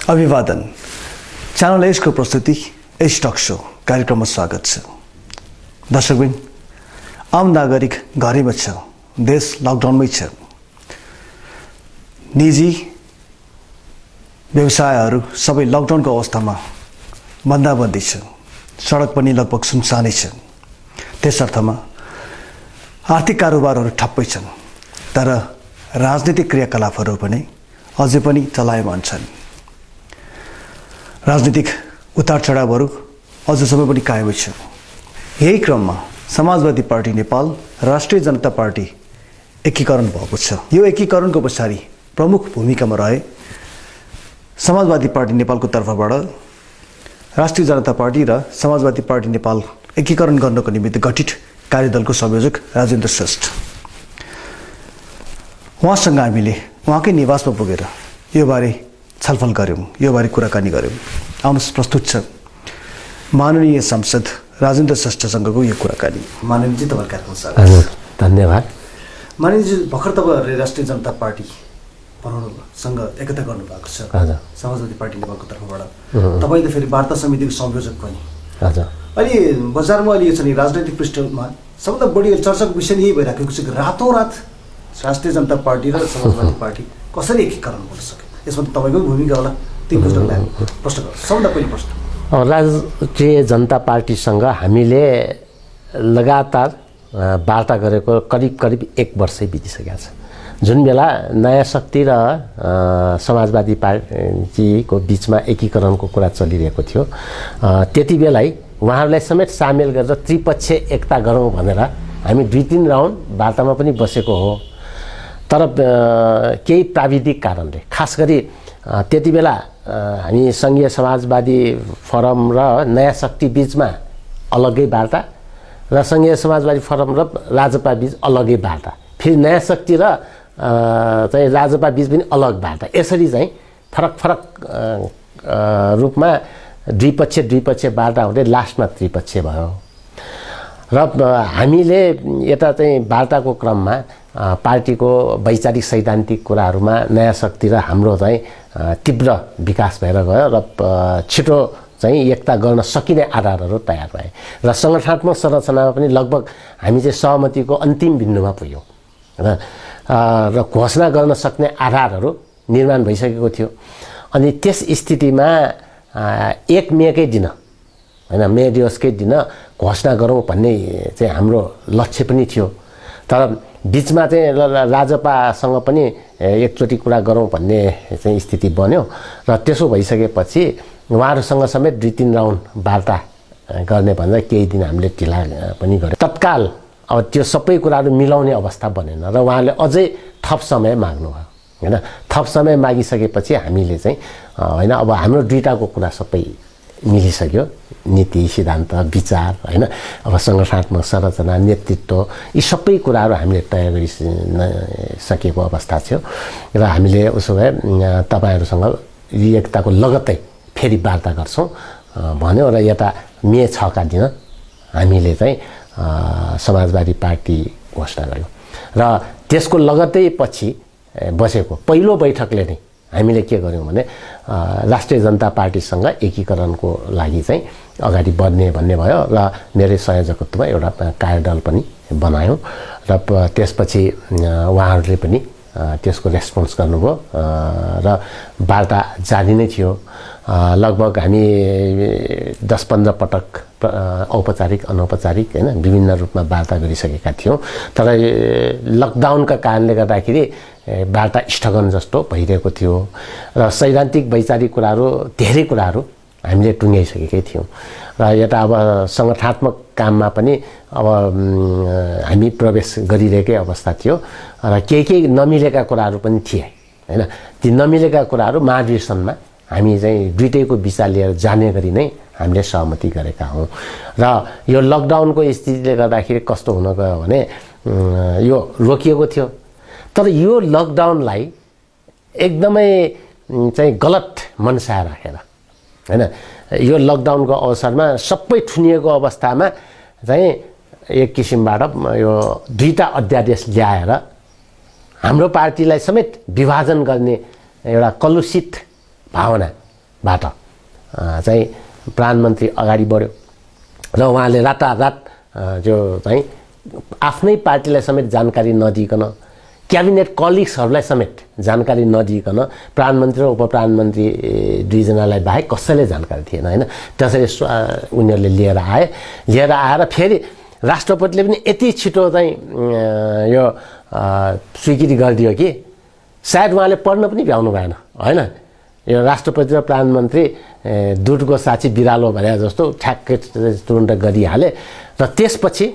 अभिवादन च्यानल एजको प्रस्तुति एज टक शो कार्यक्रममा स्वागत छ। दर्शकबिन, आम नागरिक घरैमा छ, देश लकडाउनमै छ। निजी व्यवसायहरू सबै लकडाउनको अवस्थामा बन्दाबन्दी छ। सडक पनि लगभग सुनसानै छ। त्यस अर्थमा आर्थिक कारोबारहरू ठप्पै छन्, तर राजनीतिक क्रियाकलापहरू पनि अझै पनि चलायमान छन्। राजनीतिक उतार चढावहरू अझसम्म पनि कायमै छ। यही क्रममा समाजवादी पार्टी नेपाल राष्ट्रिय जनता पार्टी एकीकरण भएको छ। यो एकीकरणको पछाडि प्रमुख भूमिकामा रहे समाजवादी पार्टी नेपालको तर्फबाट राष्ट्रिय जनता पार्टी र समाजवादी पार्टी नेपाल एकीकरण गर्नको निमित्त गठित कार्यदलको संयोजक राजेन्द्र श्रेष्ठ। उहाँसँग हामीले उहाँकै निवासमा पुगेर यो बारे छलफल गऱ्यौँ, यो बारे कुराकानी गऱ्यौँ। आउनुहोस्, प्रस्तुत छ माननीय सांसद राजेन्द्र श्रेष्ठसँगको यो कुराकानी। माननीयजी, तपाईँ कार्यक्रममा स्वागत। धन्यवाद। माननीयजी, भर्खर तपाईँहरूले राष्ट्रिय जनता पार्टी बनाउनुसँग एकता गर्नुभएको छ समाजवादी पार्टी नेपालको तर्फबाट। तपाईँ त फेरि वार्ता समितिको संयोजक पनि। अहिले बजारमा अहिले यो छ नि, राजनैतिक पृष्ठमा सबभन्दा बढी चर्चाको विषय यही भइराखेको छ कि रातोरात राष्ट्रिय जनता पार्टी र समाजवादी पार्टी कसरी एकीकरण गर्न सक्यो। यसमा त तपाईँको भूमिका होला। ती प्रश्न सबभन्दा पहिलो प्रश्न। राष्ट्रिय जनता पार्टीसँग हामीले लगातार वार्ता गरेको करिब 1 वर्षै बितिसकेको छ। जुन बेला नयाँ शक्ति र समाजवादी पार्टीको बिचमा एकीकरणको कुरा चलिरहेको थियो, त्यति बेलै उहाँहरूलाई समेत सामेल गरेर त्रिपक्षीय एकता गरौँ भनेर हामी 2-3 राउन्ड वार्तामा पनि बसेको हो। तर केही प्राविधिक कारणले, खास गरी त्यति बेला हामी सङ्घीय समाजवादी फोरम र नयाँ शक्ति बिचमा अलग्गै वार्ता र सङ्घीय समाजवादी फोरम र राजपा बिच अलग्गै वार्ता, फेरि नयाँ शक्ति र चाहिँ राजपा बिच पनि अलग वार्ता, यसरी चाहिँ फरक रूपमा द्विपक्षीय वार्ता हुँदै लास्टमा त्रिपक्षीय भयो। र हामीले यता चाहिँ वार्ताको क्रममा पार्टीको वैचारिक सैद्धान्तिक कुराहरूमा नयाँ शक्ति र हाम्रो चाहिँ तीव्र विकास भएर गयो र छिटो चाहिँ एकता गर्न सकिने आधारहरू तयार भए र सङ्गठनात्मक संरचनामा पनि लगभग हामी चाहिँ सहमतिको अन्तिम बिन्दुमा पुग्यौँ र घोषणा गर्न सक्ने आधारहरू निर्माण भइसकेको थियो। अनि त्यस स्थितिमा 1 मेकै दिन, होइन, मे दिवसकै दिन घोषणा गरौँ भन्ने चाहिँ हाम्रो लक्ष्य पनि थियो। तर बिचमा चाहिँ राजपासँग पनि एकचोटि कुरा गरौँ भन्ने चाहिँ स्थिति बन्यो र त्यसो भइसकेपछि उहाँहरूसँग समेत 2-3 राउन्ड वार्ता गर्ने भनेर केही दिन हामीले ढिला पनि गऱ्यौँ। तत्काल अब त्यो सबै कुराहरू मिलाउने अवस्था बनेन र उहाँले अझै थप समय माग्नुभयो, होइन। थप समय मागिसकेपछि हामीले चाहिँ होइन, अब हाम्रो दुईटाको कुरा सबै मिलिसक्यो, नीति सिद्धान्त विचार, होइन, अब सङ्गठनात्मक संरचना नेतृत्व यी सबै कुराहरू हामीले तय गरिसकेको अवस्था थियो र हामीले उसो भए तपाईँहरूसँग यी एकताको लगत्तै फेरि वार्ता गर्छौँ भन्यो र यता मे 6 का दिन हामीले चाहिँ समाजवादी पार्टी घोषणा गऱ्यौँ र त्यसको लगत्तै पछि बसेको पहिलो बैठकले नै हामीले के गर्यौँ भने राष्ट्रिय जनता पार्टीसँग एकीकरणको लागि चाहिँ अगाडि बढ्ने भन्ने भयो र मेरै संयोजकत्वमा एउटा कार्यदल पनि बनायौँ र त्यसपछि उहाँहरूले पनि त्यसको रेस्पोन्स गर्नुभयो र वार्ता जारी नै थियो। लगभग हामी 10-15 पटक औपचारिक अनौपचारिक, होइन, विभिन्न रूपमा वार्ता गरिसकेका थियौँ। तर लकडाउनका कारणले गर्दाखेरि वार्ता स्थगन जस्तो भइरहेको थियो र सैद्धान्तिक वैचारिक कुराहरू धेरै कुराहरू हामीले टुङ्ग्याइसकेकै थियौँ र यता अब सङ्गठनात्मक काममा पनि अब हामी प्रवेश गरिरहेकै अवस्था थियो र केही नमिलेका कुराहरू पनि थिए, होइन। ती नमिलेका कुराहरू महाधिवेशनमा हामी चाहिँ दुईटैको विचार लिएर जाने गरी नै हामीले सहमति गरेका हौँ र यो लकडाउनको स्थितिले गर्दाखेरि कस्तो हुन गयो भने यो रोकिएको थियो। तर यो लकडाउनलाई एकदमै चाहिँ गलत मनसा राखेर, होइन, यो लकडाउनको अवसरमा सबै ठुनिएको अवस्थामा चाहिँ एक किसिमबाट यो 2टा अध्यादेश ल्याएर हाम्रो पार्टीलाई समेत विभाजन गर्ने एउटा कलुषित भावना बाट चाहिँ प्रधानमन्त्री अगाडि बढ्यो र उहाँले रातारात जो चाहिँ आफ्नै पार्टीलाई समेत जानकारी नदिइकन क्याबिनेट कलिग्सहरूलाई समेत जानकारी नदिइकन प्रधानमन्त्री र उपप्रधानमन्त्री दुईजनालाई बाहेक कसैले जानकारी थिएन होइन। त्यसरी उनीहरूले लिएर आएर फेरि राष्ट्रपतिले पनि यति छिटो चाहिँ यो स्वीकृति गरिदियो कि सायद उहाँले पढ्न पनि भ्याउनु भएन होइन। यो राष्ट्रपति र प्रधानमन्त्री दुधको साक्षी बिरालो भने जस्तो ठ्याक्कै तुरुन्त गरिहाले र त्यसपछि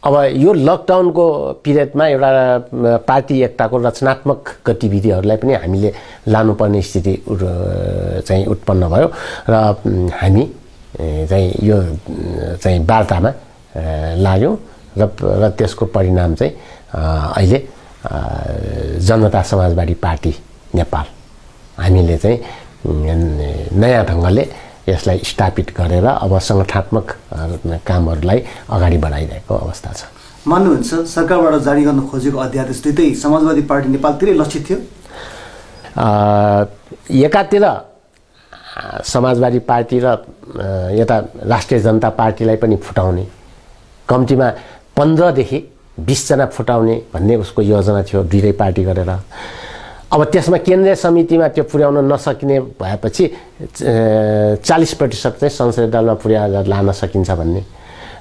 अब यो लकडाउनको पिरियडमा एउटा पार्टी एकताको रचनात्मक गतिविधिहरूलाई पनि हामीले लानुपर्ने स्थिति चाहिँ उत्पन्न भयो र हामी चाहिँ यो चाहिँ वार्तामा लाग्यौँ र त्यसको परिणाम चाहिँ अहिले जनता समाजवादी पार्टी नेपाल हामीले चाहिँ नयाँ ढङ्गले यसलाई स्थापित गरेर अब सङ्गठनात्मक कामहरूलाई अगाडि बढाइरहेको अवस्था छ। मान्नुहुन्छ सरकारबाट जारी गर्न खोजेको अध्यादेश दुईटै समाजवादी पार्टी नेपालतिरै लक्षित थियो? एकातिर समाजवादी पार्टी र यता राष्ट्रिय जनता पार्टीलाई पनि फुटाउने, कम्तीमा 15 देखि 20 जना फुटाउने भन्ने उसको योजना थियो दुईटै पार्टी गरेर। अब त्यसमा केन्द्रीय समितिमा त्यो पुर्याउन नसकिने भएपछि 40% चाहिँ संसदीय दलमा पुर्याएर लान सकिन्छ भन्ने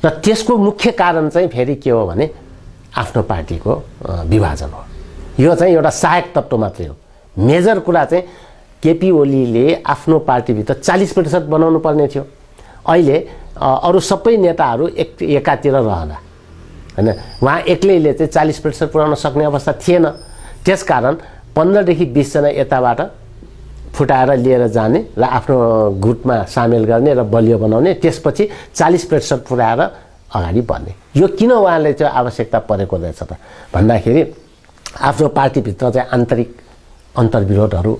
र त्यसको मुख्य कारण चाहिँ फेरि के हो भने आफ्नो पार्टीको विभाजन हो। यो चाहिँ एउटा सहायक तत्त्व मात्रै हो। मेजर कुरा चाहिँ केपी ओलीले आफ्नो पार्टीभित्र 40% बनाउनु पर्ने थियो। अहिले अरू सबै नेताहरू एकातिर रहँदा होइन उहाँ एक्लैले चाहिँ 40% पुर्याउन सक्ने अवस्था थिएन। त्यसकारण 15 देखि 20 जना यताबाट फुटाएर लिएर जाने र आफ्नो गुटमा सामेल गर्ने र बलियो बनाउने, त्यसपछि 40% पुर्याएर अगाडि बढ्ने। यो किन उहाँले चाहिँ आवश्यकता परेको रहेछ त भन्दाखेरि आफ्नो पार्टीभित्र चाहिँ आन्तरिक अन्तर्विरोधहरू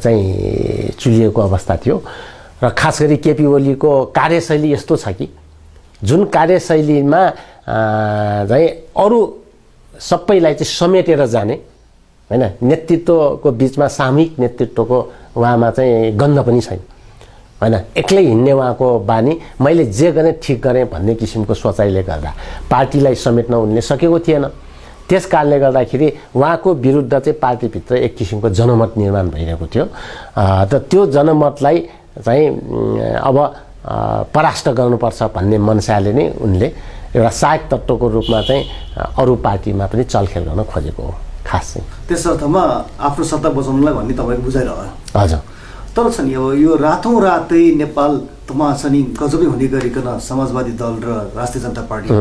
चाहिँ चुलिएको अवस्था थियो र खास गरी केपी ओलीको कार्यशैली यस्तो छ कि जुन कार्यशैलीमा चाहिँ अरू सबैलाई चाहिँ समेटेर जाने होइन, नेतृत्वको बिचमा सामूहिक नेतृत्वको उहाँमा चाहिँ गन्ध पनि छैन होइन। एक्लै हिँड्ने उहाँको बानी, मैले जे गरेँ ठिक गरेँ भन्ने किसिमको सोचाइले गर्दा पार्टीलाई समेट्न उनले सकेको थिएन। त्यस कारणले गर्दाखेरि उहाँको विरुद्ध चाहिँ पार्टीभित्र एक किसिमको जनमत निर्माण भइरहेको थियो। त त्यो जनमतलाई चाहिँ अब परास्त गर्नुपर्छ भन्ने मनसाले नै उनले एउटा सहायक तत्त्वको रूपमा चाहिँ अरू पार्टीमा पनि चलखेल गर्न खोजेको हो खास चाहिँ। त्यस अर्थमा आफ्नो सत्ता बचाउनलाई भन्ने तपाईँको बुझाइरह्यो? हजुर। तर छ नि अब यो रातौँ रातै नेपाल तमासनी गजबै हुने गरिकन समाजवादी दल र राष्ट्रिय जनता पार्टी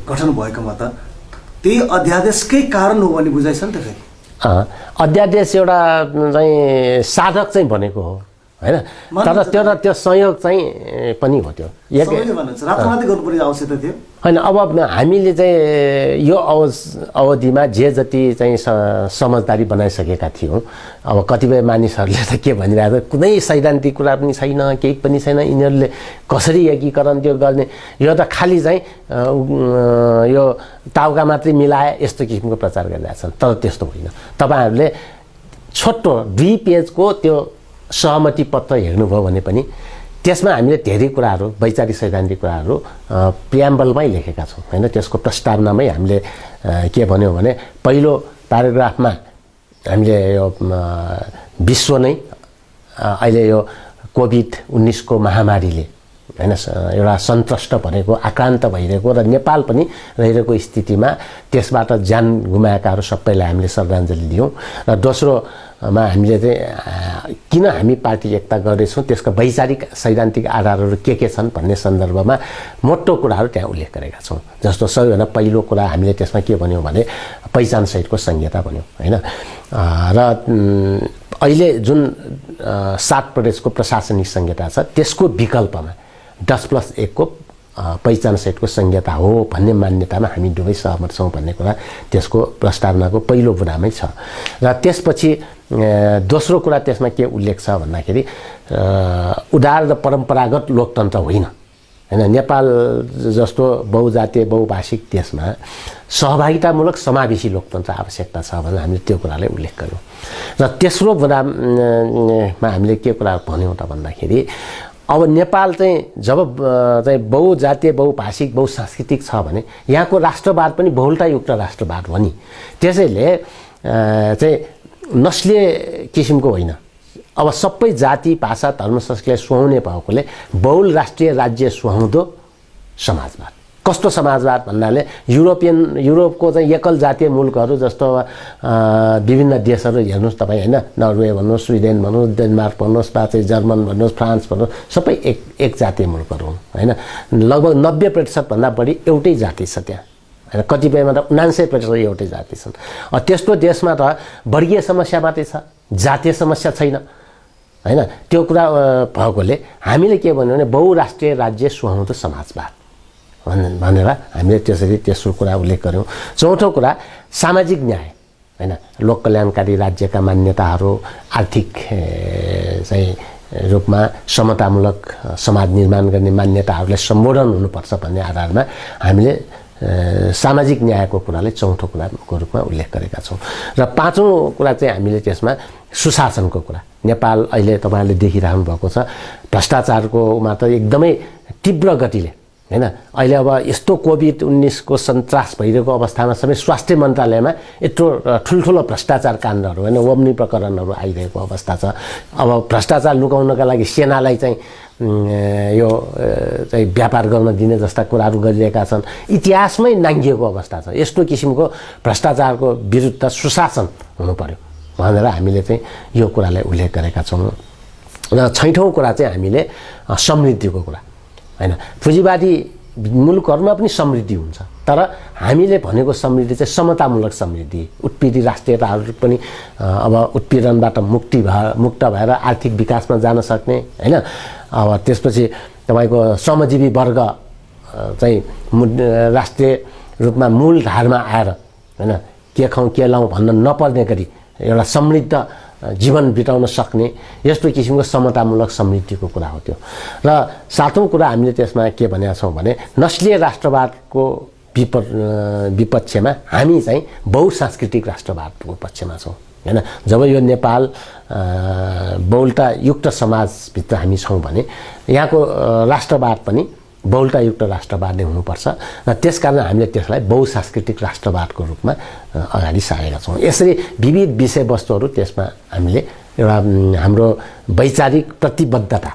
गठन भएकोमा त त्यही अध्यादेशकै कारण हो भन्ने बुझाइ छ नि त फेरि? अध्यादेश एउटा चाहिँ साधक चाहिँ बनेको हो होइन, तर त्यो संयोग चाहिँ पनि हो। त्यो रातौँरातै गर्नुपर्ने आवश्यकता थियो होइन। अब हामीले चाहिँ यो अवधिमा जे जति चाहिँ समझदारी बनाइसकेका थियौँ, अब कतिपय मानिसहरूले त के भनिरहेको कुनै सैद्धान्तिक कुरा पनि छैन, केही पनि छैन, यिनीहरूले कसरी एकीकरण त्यो गर्ने, यो त खालि चाहिँ यो टाउका मात्रै मिलाए यस्तो किसिमको प्रचार गरिरहेछन्। तर त्यस्तो होइन। तपाईँहरूले छोटो 2 पेजको त्यो सहमति पत्र हेर्नुभयो भने पनि त्यसमा हामीले धेरै कुराहरू वैचारिक सैद्धान्तिक कुराहरू प्रियाम्बलमै लेखेका छौँ होइन। त्यसको प्रस्तावनामै हामीले के भन्यौँ भने पहिलो प्याराग्राफमा हामीले यो विश्व नै अहिले यो कोभिड-19 को महामारीले होइन एउटा सन्त्रस्त भनेको आक्रान्त भइरहेको र नेपाल पनि रहिरहेको स्थितिमा त्यसबाट ज्यान गुमाएकाहरू सबैलाई हामीले श्रद्धाञ्जली दियौँ। र दोस्रोमा हामीले चाहिँ किन हामी पार्टी एकता गर्दैछौँ त्यसका वैचारिक सैद्धान्तिक आधारहरू के छन् भन्ने सन्दर्भमा मोटो कुराहरू त्यहाँ उल्लेख गरेका छौँ। जस्तो सबैभन्दा पहिलो कुरा हामीले त्यसमा के भन्यौँ भने पहिचानसहितको संहिता भन्यौँ होइन। र अहिले जुन 7 प्रदेशको प्रशासनिक संहिता छ त्यसको विकल्पमा 10+1 को पहिचानसहितको संहिता हो भन्ने मान्यतामा हामी दुवै सहमत छौँ भन्ने कुरा त्यसको प्रस्तावनाको पहिलो बुँदामै छ। र त्यसपछि दोस्रो कुरा त्यसमा के उल्लेख छ भन्दाखेरि उदार र परम्परागत लोकतन्त्र होइन हैन। नेपाल जस्तो बहुजातीय बहुभाषिक देशमा सहभागितामूलक समावेशी लोकतन्त्र आवश्यकता छ भनेर हामीले त्यो कुरालाई उल्लेख गर्यौँ। र तेस्रो कुरामा हामीले के कुरा भन्यौँ त भन्दाखेरि अब नेपाल चाहिँ जब चाहिँ बहुजातीय बहुभाषिक बहुसांस्कृतिक छ भने यहाँको राष्ट्रवाद पनि बहुलतायुक्त राष्ट्रवाद हो नि। त्यसैले चाहिँ नस्लीय किसिमको होइन, अब सबै जाति भाषा धर्म संस्कृतिलाई सुहाउने भएकोले बहुल राष्ट्रिय राज्य सुहाउँदो समाजवाद। कस्तो समाजवाद भन्नाले युरोपको चाहिँ एकल जातीय मुलुकहरू जस्तो विभिन्न देशहरू हेर्नुहोस् तपाईँ होइन, नर्वे भन्नुहोस्, स्विडेन भन्नुहोस्, डेनमार्क भन्नुहोस्, वा चाहिँ जर्मन भन्नुहोस्, फ्रान्स भन्नुहोस्, सबै एक जातीय मुलुकहरू हुन् होइन। लगभग 90% भन्दा बढी एउटै जाति छ त्यहाँ होइन, कतिपयमा त 99% एउटै जाति छन्। त्यस्तो देशमा त वर्गीय समस्या मात्रै छ, जातीय समस्या छैन होइन। त्यो कुरा भएकोले हामीले के भन्यौँ भने बहुराष्ट्रिय राज्य सुहाउँदो समाजवाद भनेर हामीले त्यसरी तेस्रो कुरा उल्लेख गऱ्यौँ। चौथो कुरा सामाजिक न्याय होइन, लोक कल्याणकारी राज्यका मान्यताहरू, आर्थिक चाहिँ रूपमा समतामूलक समाज निर्माण गर्ने मान्यताहरूलाई सम्बोधन हुनुपर्छ भन्ने आधारमा हामीले सामाजिक न्यायको कुरालाई चौथो कुराको रूपमा उल्लेख गरेका छौँ। र पाँचौँ कुरा चाहिँ हामीले त्यसमा सुशासनको कुरा। नेपाल अहिले तपाईँहरूले देखिरहनु भएको छ भ्रष्टाचारकोमा त एकदमै तीव्र गतिले होइन। अहिले अब यस्तो कोभिड-19 को सन्तास भइरहेको अवस्थामा सबै स्वास्थ्य मन्त्रालयमा यत्रो ठुल्ठुलो भ्रष्टाचार काण्डहरू होइन, ओम्नी प्रकरणहरू आइरहेको अवस्था छ। अब भ्रष्टाचार लुकाउनका लागि सेनालाई चाहिँ यो चाहिँ व्यापार गर्न दिने जस्ता कुराहरू गरिरहेका छन्। इतिहासमै नाङ्गिएको अवस्था छ। यस्तो किसिमको भ्रष्टाचारको विरुद्ध सुशासन हुनु पर्यो भनेर हामीले चाहिँ यो कुरालाई उल्लेख गरेका छौँ। र छैठौँ कुरा चाहिँ हामीले समृद्धिको कुरा होइन। पुँजीवादी मुलुकहरूमा पनि समृद्धि हुन्छ, तर हामीले भनेको समृद्धि चाहिँ समतामूलक समृद्धि, उत्पीडित राष्ट्रियताहरू पनि अब उत्पीडनबाट मुक्त भएर आर्थिक विकासमा जान सक्ने होइन। अब त्यसपछि तपाईँको श्रमजीवी वर्ग चाहिँ राष्ट्रिय रूपमा मूलधारमा आएर होइन के खाउँ के लाउँ भन्न नपर्ने गरी एउटा समृद्ध जीवन बिताउन सक्ने यस्तो किसिमको समतामूलक समृद्धिको कुरा हो त्यो। र सातौँ कुरा हामीले त्यसमा के भनेका छौँ भने नस्लीय राष्ट्रवादको विपक्षमा हामी चाहिँ बहुसांस्कृतिक राष्ट्रवादको पक्षमा छौँ होइन। जब यो नेपाल बहुलतायुक्त समाजभित्र हामी छौँ भने यहाँको राष्ट्रवाद पनि बहुलतायुक्त राष्ट्रवाद नै हुनुपर्छ र त्यसकारण हामीले त्यसलाई बहुसांस्कृतिक राष्ट्रवादको रूपमा अगाडि सारेका छौँ। यसरी विविध विषयवस्तुहरू त्यसमा हामीले एउटा हाम्रो वैचारिक प्रतिबद्धता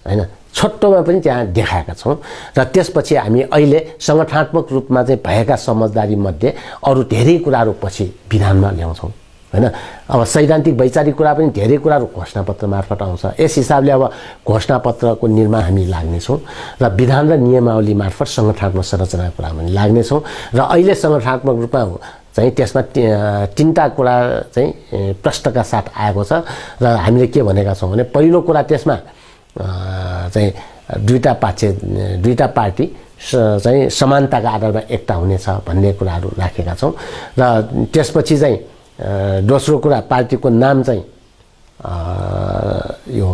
होइन छोटोमा पनि त्यहाँ देखाएका छौँ। र त्यसपछि हामी अहिले सङ्गठनात्मक रूपमा चाहिँ भएका समझदारीमध्ये अरू धेरै कुराहरू पछि विधानमा ल्याउँछौँ होइन। अब सैद्धान्तिक वैचारिक कुरा पनि धेरै कुराहरू घोषणापत्र मार्फत आउँछ। यस हिसाबले अब घोषणापत्रको निर्माण हामी लाग्नेछौँ र विधान र नियमावली मार्फत सङ्गठनात्मक संरचनाको कुरा पनि लाग्नेछौँ। र अहिले सङ्गठनात्मक रूपमा चाहिँ त्यसमा तीनटा कुरा चाहिँ प्रश्नका साथ आएको छ र हामीले के भनेका छौँ भने पहिलो कुरा त्यसमा चाहिँ दुईटा पार्टी चाहिँ समानताका आधारमा एकता हुनेछ भन्ने कुराहरू राखेका छौँ। र त्यसपछि चाहिँ दोस्रो कुरा पार्टीको नाम चाहिँ यो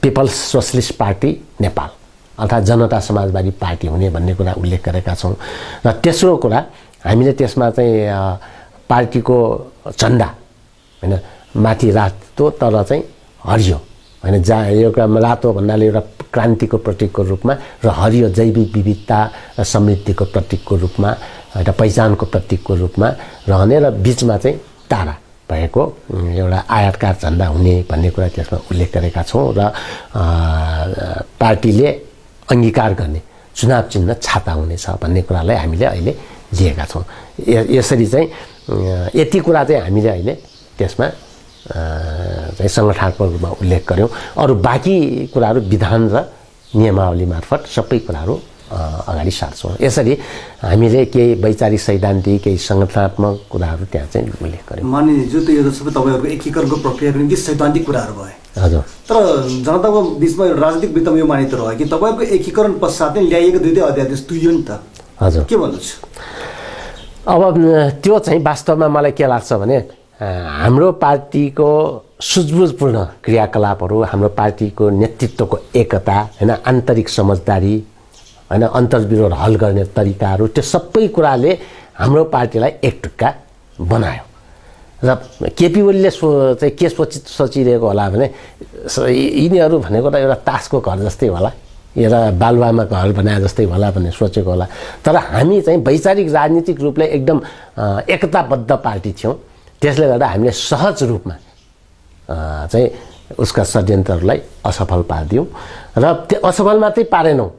पिपल्स सोसलिस्ट पार्टी नेपाल अर्थात् जनता समाजवादी पार्टी हुने भन्ने कुरा उल्लेख गरेका छौँ। र तेस्रो कुरा हामीले त्यसमा चाहिँ पार्टीको झन्डा होइन माथि रातो तर चाहिँ हरियो होइन एउटा रातो भन्नाले एउटा क्रान्तिको प्रतीकको रूपमा र हरियो जैविक विविधता र समृद्धिको प्रतीकको रूपमा एउटा पहिचानको प्रतीकको रूपमा रहने र बिचमा चाहिँ तारा भएको एउटा आयतकार झन्डा हुने भन्ने कुरा त्यसमा उल्लेख गरेका छौँ। र पार्टीले अङ्गीकार गर्ने चुनाव चिन्ह छाता हुनेछ भन्ने कुरालाई हामीले अहिले लिएका छौँ। यसरी चाहिँ यति कुरा चाहिँ हामीले अहिले त्यसमा चाहिँ सङ्गठनात्मक रूपमा उल्लेख गऱ्यौँ। अरू बाँकी कुराहरू विधान र नियमावली मार्फत सबै कुराहरू अगाडि सार्छौँ। यसरी हामीले केही वैचारिक सैद्धान्तिक केही सङ्गठनात्मक कुराहरू त्यहाँ चाहिँ उल्लेख गऱ्यौँ। मानिलिन्छु त यो त सबै तपाईँहरूको एकीकरणको प्रक्रियाको निम्ति सैद्धान्तिक कुराहरू भए। हजुर। तर जनताको बिचमा एउटा राजनीतिक वृत्तमा यो मान्यता रह्यो कि तपाईँहरूको एकीकरण पश्चात नै ल्याइएको दुईटै अध्यादेश तुइयो नि त। हजुर। के भन्नुहुन्छ? अब त्यो चाहिँ वास्तवमा मलाई के लाग्छ भने हाम्रो पार्टीको सुझबुझपूर्ण क्रियाकलापहरू, हाम्रो पार्टीको नेतृत्वको एकता होइन आन्तरिक समझदारी होइन, अन्तर्विरोध हल गर्ने तरिकाहरू, त्यो सबै कुराले हाम्रो पार्टीलाई एकटुक्का बनायो। र केपी ओलीले चाहिँ के सोचिरहेको होला भने यिनीहरू भनेको त एउटा तासको घर जस्तै होला, एउटा बालुवामा घर बनाए जस्तै होला भन्ने सोचेको होला। तर हामी चाहिँ वैचारिक राजनीतिक रूपले एकदम एकताबद्ध पार्टी थियौँ। त्यसले गर्दा हामीले सहज रूपमा चाहिँ उसका षड्यन्त्रहरूलाई असफल पारिदियौँ र त्यो असफल मात्रै पारेनौँ,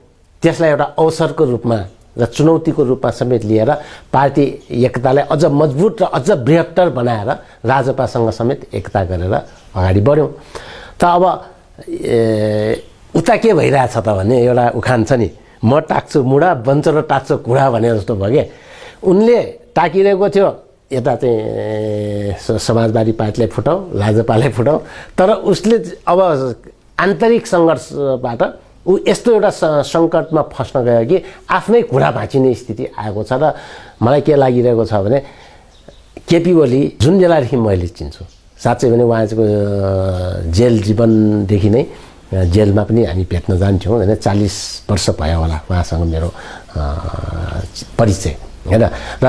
त्यसलाई एउटा अवसरको रूपमा र चुनौतीको रूपमा समेत लिएर पार्टी एकतालाई अझ मजबुत र अझ बृहत्तर बनाएर राजपासँग समेत एकता गरेर अगाडि बढ्यौँ। त अब उता के भइरहेछ त भन्ने एउटा उखान छ नि, म टाक्छु मुढा बन्चरो टाक्छु कुढा भने जस्तो भयो क्या। उनले टाकिरहेको थियो यता चाहिँ समाजवादी पार्टीलाई फुटाउँ, राजपालाई फुटाउँ, तर उसले अब आन्तरिक सङ्घर्षबाट ऊ यस्तो एउटा सङ्कटमा फस्न गयो कि आफ्नै घुँडा भाँचिने स्थिति आएको छ। र मलाई के लागिरहेको छ भने केपी ओली जुन बेलादेखि मैले चिन्छु, साँच्चै भने उहाँको जेल जीवनदेखि नै जेलमा पनि हामी भेट्न जान्थ्यौँ होइन, 40 वर्ष भयो होला उहाँसँग मेरो परिचय होइन। र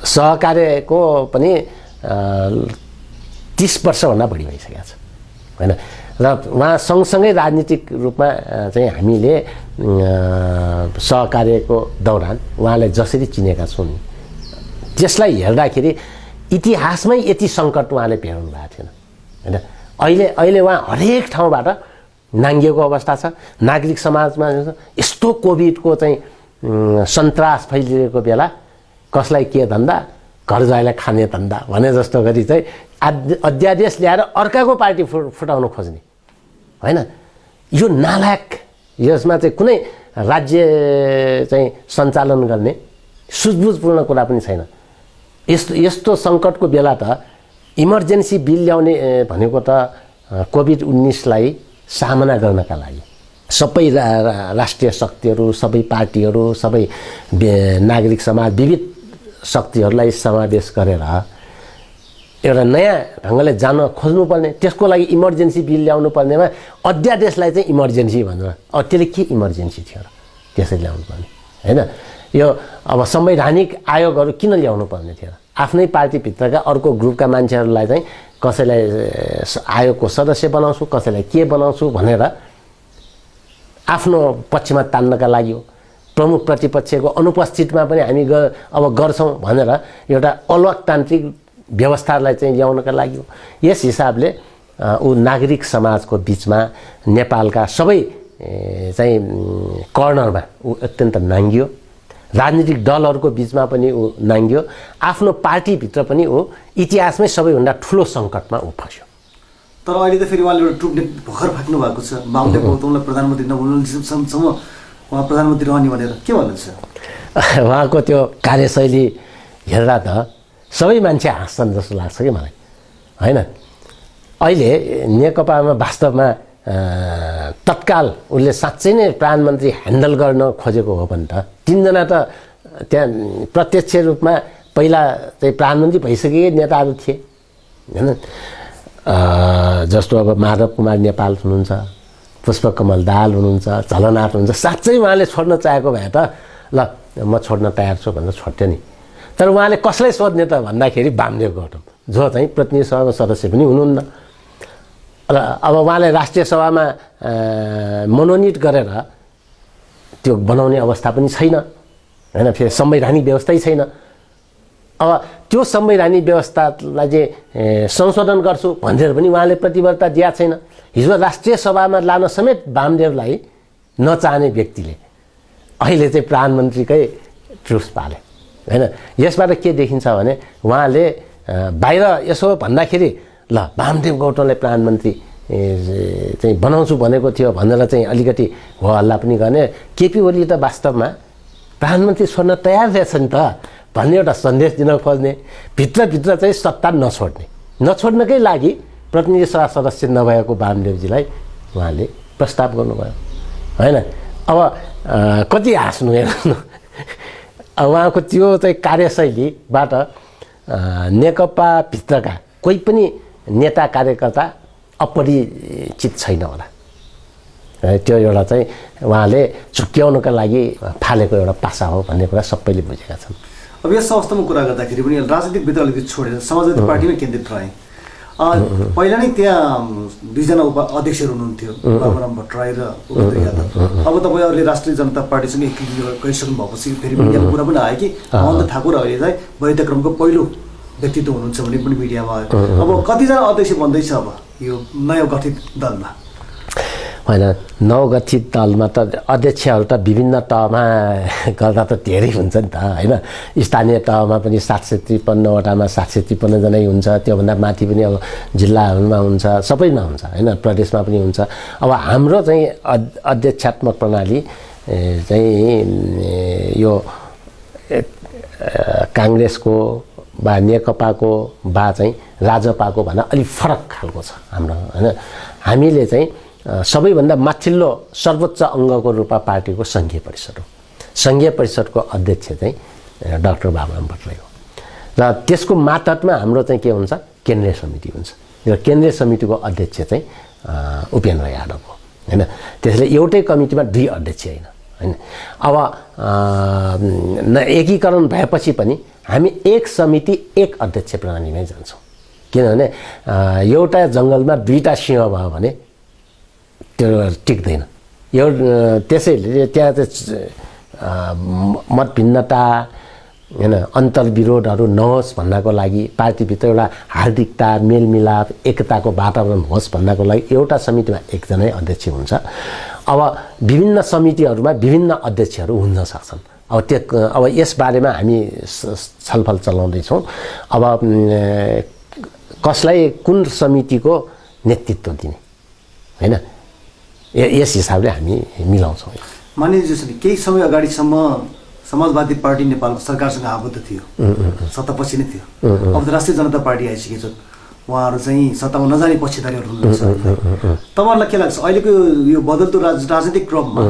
सहकार्यको पनि 30 वर्षभन्दा बढी भइसकेको छ होइन। र उहाँ सँगसँगै राजनीतिक रूपमा चाहिँ हामीले सहकार्यको दौरान उहाँलाई जसरी चिनेका छौँ नि, त्यसलाई हेर्दाखेरि इतिहासमै यति सङ्कट उहाँले भेट्नु भएको थिएन होइन। अहिले उहाँ हरेक ठाउँबाट नाङ्गिएको अवस्था छ। नागरिक समाजमा यस्तो कोभिडको चाहिँ सन्तास फैलिएको बेला कसलाई के धन्दा, घर जायलाई खाने धन्दा भने जस्तो गरी चाहिँ अध्यादेश ल्याएर अर्काको पार्टी फुटाउन खोज्ने होइन। यो नालायक, यसमा चाहिँ कुनै राज्य चाहिँ सञ्चालन गर्ने सुझबुझपूर्ण कुरा पनि छैन। यस्तो सङ्कटको बेला त इमर्जेन्सी बिल ल्याउने भनेको त कोभिड-19लाई सामना गर्नका लागि सबै राष्ट्रिय शक्तिहरू, सबै पार्टीहरू, सबै नागरिक समाज, विविध शक्तिहरूलाई समावेश गरेर एउटा नयाँ ढङ्गले जान खोज्नुपर्ने, त्यसको लागि इमर्जेन्सी बिल ल्याउनु पर्नेमा अध्यादेशलाई चाहिँ इमर्जेन्सी भनेर, अब त्यसले के इमर्जेन्सी थियो र त्यसरी ल्याउनु पर्ने होइन। यो अब संवैधानिक आयोगहरू किन ल्याउनु पर्ने थियो र? आफ्नै पार्टीभित्रका अर्को ग्रुपका मान्छेहरूलाई चाहिँ कसैलाई आयोगको सदस्य बनाउँछु, कसैलाई के बनाउँछु भनेर आफ्नो पक्षमा तान्नका लागि हो। प्रमुख प्रतिपक्षको अनुपस्थितिमा पनि हामी अब गर्छौँ भनेर एउटा अलोकतान्त्रिक व्यवस्थालाई चाहिँ ल्याउनका लागि हो। यस हिसाबले ऊ नागरिक समाजको बिचमा नेपालका सबै चाहिँ कर्नरमा ऊ अत्यन्त नाङ्गियो। राजनीतिक दलहरूको बिचमा पनि ऊ नाङ्गियो। आफ्नो पार्टीभित्र पनि ऊ इतिहासमै सबैभन्दा ठुलो सङ्कटमा ऊ फस्यो। तर अहिले त फेरि उहाँले एउटा टुप्ने भर्खर फाक्नु भएको छ, बाबुले गौतमलाई प्रधानमन्त्री नबनाउनुसम्म उहाँ प्रधानमन्त्री रहने भनेर के भन्नुहुन्छ? उहाँको त्यो कार्यशैली हेर्दा त सबै मान्छे हाँस्छन् जस्तो लाग्छ कि मलाई होइन। अहिले नेकपामा वास्तवमा तत्काल उसले साँच्चै नै प्रधानमन्त्री ह्यान्डल गर्न खोजेको हो भने त 3 जना त त्यहाँ प्रत्यक्ष रूपमा पहिला चाहिँ प्रधानमन्त्री भइसकेकै नेताहरू थिए होइन। जस्तो अब माधव कुमार नेपाल हुनुहुन्छ, पुष्पकमल दाहाल हुनुहुन्छ, झलनाथ हुनुहुन्छ। साँच्चै उहाँले छोड्न चाहेको भए त ल म छोड्न तयार छु भनेर छोड्थ्यो नि। तर उहाँले कसलाई सोध्ने त भन्दाखेरि वामदेव गौतम, जो चाहिँ प्रतिनिधि सभाको सदस्य पनि हुनुहुन्न र अब उहाँले राष्ट्रिय सभामा मनोनित गरेर त्यो बनाउने अवस्था पनि छैन होइन। फेरि संवैधानिक व्यवस्थै छैन। अब त्यो संवैधानिक व्यवस्थालाई चाहिँ संशोधन गर्छु भनेर पनि उहाँले प्रतिबद्धता दिएको छैन। हिजो राष्ट्रिय सभामा लान समेत वामदेवलाई नचाहने व्यक्तिले अहिले चाहिँ प्रधानमन्त्रीकै ट्रुस पाले होइन। यसबाट के देखिन्छ भने उहाँले बाहिर यसो भन्दाखेरि ल वामदेव गौतमलाई प्रधानमन्त्री चाहिँ बनाउँछु भनेको थियो भनेर चाहिँ अलिकति हो हल्ला पनि गर्ने। केपी ओली त वास्तवमा प्रधानमन्त्री छोड्न तयार रहेछ नि त भन्ने एउटा सन्देश दिन खोज्ने, भित्रभित्र चाहिँ सत्ता नछोड्नकै लागि प्रतिनिधि सभा सदस्य नभएको वामदेवजीलाई उहाँले प्रस्ताव गर्नुभयो होइन। अब कति हाँस्नु हेर्नु। उहाँको त्यो चाहिँ कार्यशैलीबाट नेकपाभित्रका कोही पनि नेता कार्यकर्ता अपरिचित छैन होला त्यो एउटा चाहिँ उहाँले झुक्क्याउनका लागि फालेको एउटा पासा हो भन्ने कुरा सबैले बुझेका छन्। अब यस अवस्थामा कुरा गर्दाखेरि पनि राजनीतिक भित्र अलिकति छोडेर समाजवादी पार्टीमै केन्द्रित रहे। पहिला नै त्यहाँ दुईजना अध्यक्षहरू हुनुहुन्थ्यो, बाबुराम भट्टराई र उपेन्द्र यादव। अब तपाईँहरूले राष्ट्रिय जनता पार्टीसँग गइसक्नु भएपछि फेरि मिडियामा कुरा पनि आयो कि महेन्द्र ठाकुर अहिले चाहिँ वैद्यक्रमको पहिलो व्यक्तित्व हुनुहुन्छ भन्ने पनि मिडियामा आयो। अब कतिजना अध्यक्ष बन्दैछ अब यो नयाँ गठित दलमा? होइन, नवगठित दलमा त अध्यक्षहरू त विभिन्न तहमा गर्दा त धेरै हुन्छ नि त होइन। स्थानीय तहमा पनि 753वटामा 753 जनै हुन्छ, त्योभन्दा माथि पनि अब जिल्लाहरूमा हुन्छ, सबैमा हुन्छ होइन, प्रदेशमा पनि हुन्छ। अब हाम्रो चाहिँ अध्यक्षात्मक प्रणाली चाहिँ यो काङ्ग्रेसको वा नेकपाको वा चाहिँ राजपाको भन्दा अलिक फरक खालको छ हाम्रो होइन। हामीले चाहिँ सबैभन्दा माथिल्लो सर्वोच्च अङ्गको रूपमा पार्टीको सङ्घीय परिषद हो। सङ्घीय परिषदको अध्यक्ष चाहिँ डाक्टर बाबुराम भट्टराई हो र त्यसको मातहतमा हाम्रो चाहिँ के हुन्छ, केन्द्रीय समिति हुन्छ। र केन्द्रीय समितिको अध्यक्ष चाहिँ उपेन्द्र यादव हो होइन। त्यसले एउटै कमिटीमा 2 अध्यक्ष होइन। अब एकीकरण भएपछि पनि हामी एक समिति एक अध्यक्ष प्रणालीमै जान्छौँ। किनभने एउटा जङ्गलमा 2टा सिंह भयो भने त्यो टिक्दैन। त्यसैले त्यहाँ चाहिँ मत भिन्नता होइन, अन्तर्विरोधहरू नहोस् भन्नको लागि, पार्टीभित्र एउटा हार्दिकता, मेलमिलाप, एकताको वातावरण होस् भन्नको लागि एउटा समितिमा एकजनै अध्यक्ष हुन्छ। अब विभिन्न समितिहरूमा विभिन्न अध्यक्षहरू हुन सक्छन्। अब यसबारेमा हामी छलफल चलाउँदैछौँ। अब कसलाई कुन समितिको नेतृत्व दिने होइन, यस हिसाबले हामी मिलाउँछौँ। मानिलिनुहोस् केही समय अगाडिसम्म समाजवादी पार्टी नेपालको सरकारसँग आबद्ध थियो, सत्तापछि नै थियो। अब त राष्ट्रिय जनता पार्टी आइसकेको छ, उहाँहरू चाहिँ सत्तामा नजाने पक्षधारीहरू हुनुहुन्छ। तपाईँहरूलाई के लाग्छ अहिलेको यो बदलतो राजनीतिक क्रममा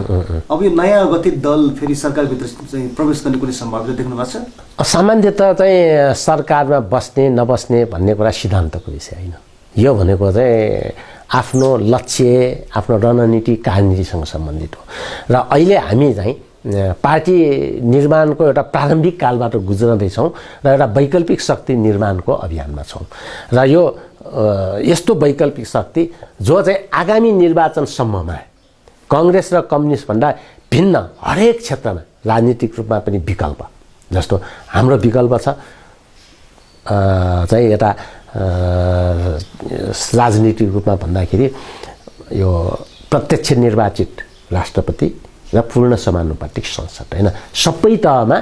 अब यो नयाँ गठित दल फेरि सरकारभित्र चाहिँ प्रवेश गर्ने कुनै सम्भावना देख्नु भएको छ? सामान्यतः चाहिँ सरकारमा बस्ने नबस्ने भन्ने कुरा सिद्धान्तको विषय होइन। यो भनेको चाहिँ आफ्नो लक्ष्य, आफ्नो रणनीति, कार्यनीतिसँग सम्बन्धित हो। र अहिले हामी चाहिँ पार्टी निर्माणको एउटा प्रारम्भिक कालबाट गुज्रँदैछौँ र एउटा वैकल्पिक शक्ति निर्माणको अभियानमा छौँ। र यो यस्तो वैकल्पिक शक्ति जो चाहिँ आगामी निर्वाचनसम्ममा काङ्ग्रेस र कम्युनिस्टभन्दा भिन्न हरेक क्षेत्रमा राजनीतिक रूपमा पनि विकल्प, जस्तो हाम्रो विकल्प छ चाहिँ यता राजनीतिक रूपमा भन्दाखेरि यो प्रत्यक्ष निर्वाचित राष्ट्रपति र पूर्ण समानुपातिक संसद होइन। सबै तहमा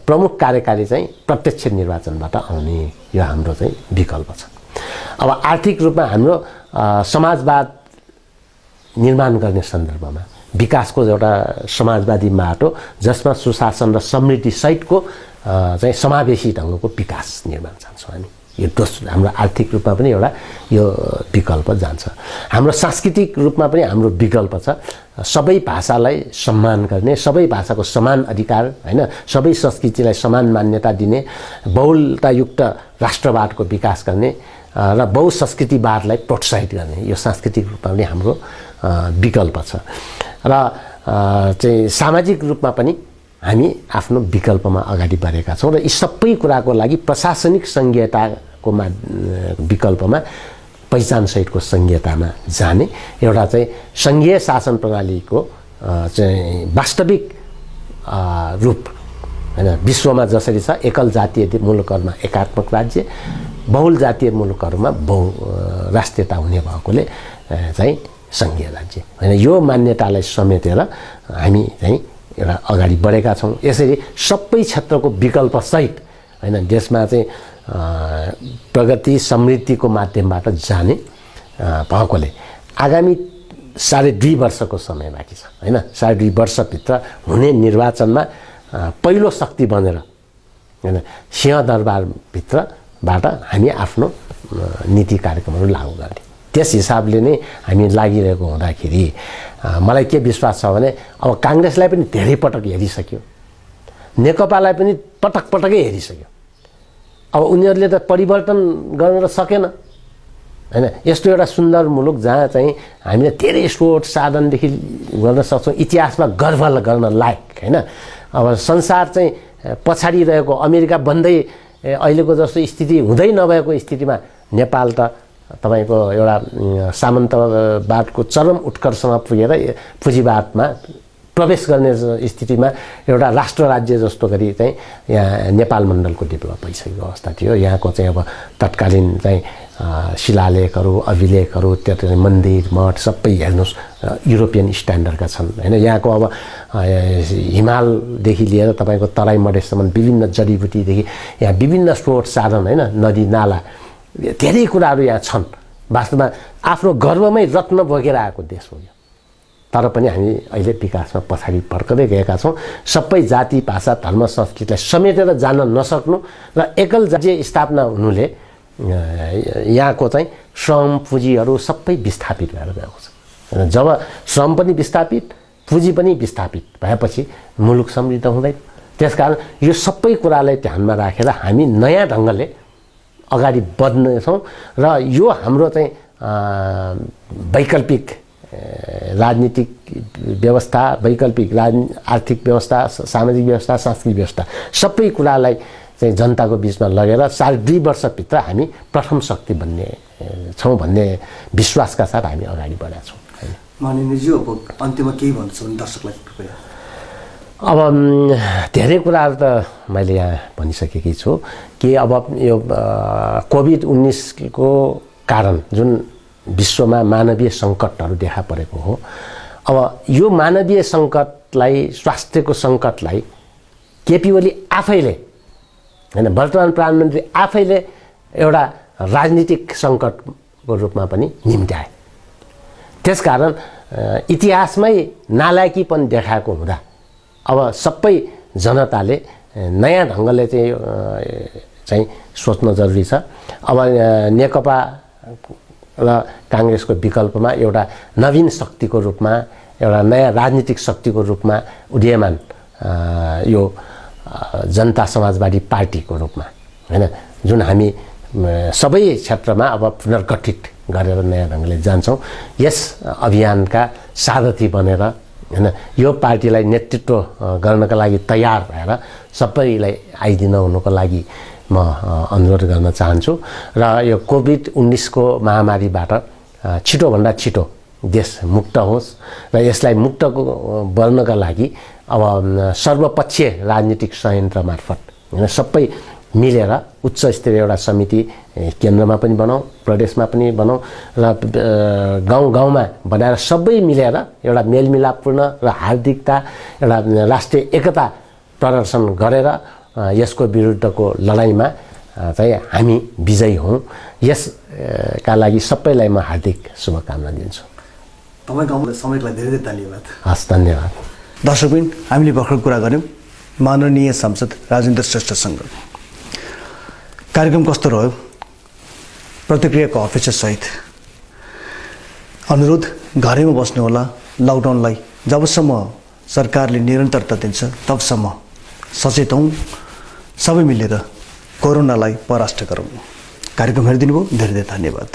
प्रमुख कार्यकारी चाहिँ प्रत्यक्ष निर्वाचनबाट आउने यो हाम्रो चाहिँ विकल्प छ। अब आर्थिक रूपमा हाम्रो समाजवाद निर्माण गर्ने सन्दर्भमा विकासको एउटा समाजवादी बाटो जसमा सुशासन र समृद्धि सहितको चाहिँ समावेशी ढङ्गको विकास निर्माण चाहन्छौँ हामी। यो दोस्रो हाम्रो आर्थिक रूपमा पनि एउटा यो विकल्प जान्छ। हाम्रो सांस्कृतिक रूपमा पनि हाम्रो विकल्प छ, सबै भाषालाई सम्मान गर्ने, सबै भाषाको समान अधिकार होइन, सबै संस्कृतिलाई समान मान्यता दिने, बहुलतायुक्त राष्ट्रवादको विकास गर्ने र बहुसंस्कृतिवादलाई प्रोत्साहित गर्ने, यो सांस्कृतिक रूपमा पनि हाम्रो विकल्प छ। र चाहिँ सामाजिक रूपमा पनि हामी आफ्नो विकल्पमा अगाडि बढेका छौँ र यी सबै कुराको लागि प्रशासनिक संघीयताको विकल्पमा पहिचानसहितको संघीयतामा जाने एउटा चाहिँ संघीय शासन प्रणालीको चाहिँ वास्तविक रूप होइन। विश्वमा जसरी छ एकल जातीय मुलुकहरूमा एकात्मक राज्य, बहुल जातीय मुलुकहरूमा राष्ट्रियता हुने भएकोले चाहिँ संघीय राज्य होइन। यो मान्यतालाई समेटेर हामी चाहिँ एउटा अगाडि बढेका छौँ। यसरी सबै क्षेत्रको विकल्पसहित होइन देशमा चाहिँ प्रगति समृद्धिको माध्यमबाट जाने भएकोले आगामी 2.5 वर्षको समय बाँकी छ होइन। 2.5 वर्षभित्र हुने निर्वाचनमा पहिलो शक्ति बनेर होइन सिंहदरबारभित्रबाट हामी आफ्नो नीति कार्यक्रमहरू लागू गर्ने, त्यस हिसाबले नै हामी लागिरहेको हुँदाखेरि मलाई के विश्वास छ भने अब काङ्ग्रेसलाई पनि धेरै पटक हेरिसक्यो, नेकपालाई पनि पटक पटकै हेरिसक्यो। अब उनीहरूले त परिवर्तन गर्न सकेन हैन। यस्तो एउटा सुन्दर मुलुक जहाँ चाहिँ हामीले धेरै स्रोत साधनदेखि गर्न सक्छौँ, इतिहासमा गर्व गर्न लायक हैन। अब संसार चाहिँ पछाडि रहेको अमेरिका बन्दै अहिलेको जस्तो स्थिति हुँदै नभएको स्थितिमा नेपाल त तपाईँको एउटा सामन्तवादको चरम उत्कर्षमा पुगेर पुँजीवादमा प्रवेश गर्ने स्थितिमा एउटा राष्ट्र राज्य जस्तो गरी चाहिँ यहाँ नेपाल मण्डलको डेभलप भइसकेको अवस्था थियो। यहाँको चाहिँ अब तत्कालीन चाहिँ शिलालेखहरू अभिलेखहरू त्यो मन्दिर मठ सबै हेर्नुहोस् युरोपियन स्ट्यान्डर्डका छन् हैन। यहाँको अब हिमालदेखि लिएर तपाईँको तराई मधेससम्म विभिन्न जडीबुटीदेखि यहाँ विभिन्न स्रोत साधन हैन, नदी नाला धेरै कुराहरू यहाँ छन्। वास्तवमा आफ्नो गर्वमै रत्न बोकेर आएको देश हो यो। तर पनि हामी अहिले विकासमा पछाडि भर्खरै गएका छौँ। सबै जाति भाषा धर्म संस्कृतिलाई समेटेर जान नसक्नु र एकल राज्य स्थापना हुनुले यहाँको चाहिँ श्रम पुँजीहरू सबै विस्थापित भएर गएको छ। जब श्रम पनि विस्थापित पुँजी पनि विस्थापित भएपछि मुलुक समृद्ध हुँदैन। त्यसकारण यो सबै कुरालाई ध्यानमा राखेर हामी नयाँ ढङ्गले अगाडि बढ्नेछौँ र यो हाम्रो चाहिँ वैकल्पिक राजनीतिक व्यवस्था, वैकल्पिक आर्थिक व्यवस्था, सामाजिक व्यवस्था, सांस्कृतिक व्यवस्था सबै कुरालाई चाहिँ जनताको बिचमा लगेर 2.5 वर्षभित्र हामी प्रथम शक्ति बन्ने छौँ भन्ने विश्वासका साथ हामी अगाडि बढेका छौँ। माननीयजी अब अन्त्यमा केही भन्छु भने दर्शकलाई कृपया। अब धेरै कुराहरू त मैले यहाँ भनिसकेकै छु कि अब यो कोभिड-19 को कारण जुन विश्वमा मानवीय सङ्कटहरू देखा परेको हो, अब यो मानवीय सङ्कटलाई, स्वास्थ्यको सङ्कटलाई केपी ओली आफैले हैन, वर्तमान प्रधानमन्त्री आफैले एउटा राजनीतिक सङ्कटको रूपमा पनि निम्त्याए। त्यसकारण इतिहासमै नालायकीपन देखाएको हुँदा अब सबै जनताले नयाँ ढङ्गले चाहिँ सोच्न जरुरी छ। अब नेकपा र काङ्ग्रेसको विकल्पमा एउटा नवीन शक्तिको रूपमा, एउटा नयाँ राजनीतिक शक्तिको रूपमा उदीयमान यो जनता समाजवादी पार्टीको रूपमा हैन, जुन हामी सबै क्षेत्रमा अब पुनर्गठित गरेर नयाँ ढङ्गले जान्छौँ। यस अभियानका सारथी बनेर हैन, यो पार्टीलाई नेतृत्व गर्नका लागि तयार भएर सबैलाई आइदिन हुनुको लागि म अनुरोध गर्न चाहन्छु र यो कोभिड-19 को महामारीबाट छिटोभन्दा छिटो देश मुक्त होस् र यसलाई मुक्त गर्नका लागि अब सर्वपक्षीय राजनीतिक संयन्त्र मार्फत हैन, सबै मिलेर उच्च स्तरीय एउटा समिति केन्द्रमा पनि बनाऊ, प्रदेशमा पनि बनाऊ र गाउँ गाउँमा बनाएर सबै मिलेर एउटा मेलमिलापपूर्ण र हार्दिकता, एउटा राष्ट्रिय एकता प्रदर्शन गरेर यसको विरुद्धको लडाइँमा चाहिँ हामी विजयी हौँ। यसका लागि सबैलाई म हार्दिक शुभकामना दिन्छु। तपाईँको समयलाई धेरै धेरै धन्यवाद। हस्, धन्यवाद। दर्शकबिन, हामीले भर्खर कुरा गऱ्यौँ माननीय सांसद राजेन्द्र श्रेष्ठसँग। कार्यक्रम कस्तो रह्यो? प्रतिक्रियाको अफिसरसहित अनुरोध, घरैमा बस्नुहोला। लकडाउनलाई जबसम्म सरकारले निरन्तरता दिन्छ तबसम्म सचेत हौँ, सबै मिलेर कोरोनालाई परास्त गरौँ। कार्यक्रम हेरिदिनु भयो, धेरै धेरै धन्यवाद।